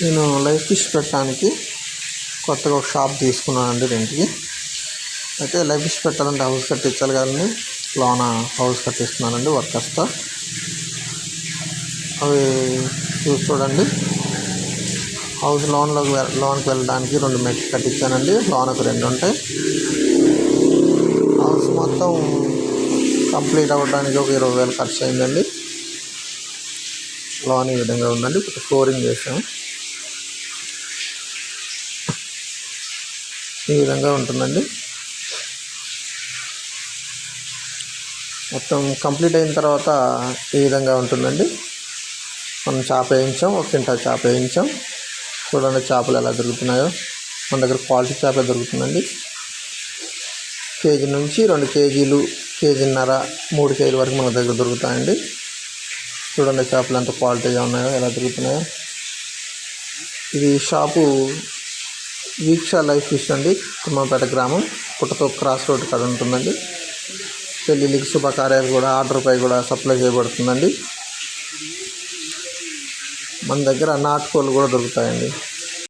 నేను live fish పెట్టడానికి కొత్తగా ఒక షాప్ తీసుకున్నానండి రెంట్కి. అయితే లైవ్ ఫిష్ పెట్టాలంటే హౌస్ కట్టించాలి కదండి. లోన హౌస్ కట్టిస్తున్నానండి వర్కర్స్తో. అవి చూడండి, హౌస్ లోన్కి వెళ్ళడానికి 2 మెట్లు కట్టించానండి. లోనకు 2 ఉంటాయి. హౌస్ మొత్తం కంప్లీట్ అవ్వడానికి ఒక 20,000 ఖర్చు అయిందండి. లోన్ ఈ విధంగా ఉందండి. ఇప్పుడు ఫ్లోరింగ్ చేసాము. ఈ విధంగా ఉంటుందండి. మొత్తం కంప్లీట్ అయిన తర్వాత ఈ విధంగా ఉంటుందండి. మనం చేప వేయించాం, 1 క్వింటాల్ చేప వేయించాం. చూడండి చేపలు ఎలా దొరుకుతున్నాయో. మన దగ్గర క్వాలిటీ చేప దొరుకుతుందండి. కేజీ నుంచి 2 కేజీలు, కేజీన్నర, 3 కేజీల వరకు మన దగ్గర దొరుకుతాయండి. చూడండి చేపలు ఎంత క్వాలిటీగా ఉన్నాయో, ఎలా దొరుకుతున్నాయో. ఇది షాపు వీక్ష లైవ్ ఫిష్ అండి. కుమ్మపేట గ్రామం, పుట్టతో క్రాస్ రోడ్ కాడ ఉంటుందండి. పెళ్ళిళ్ళకి శుభకార్యాలు కూడా ఆర్డర్పై కూడా సప్లై చేయబడుతుందండి. మన దగ్గర నాటుకోళ్ళు కూడా దొరుకుతాయండి.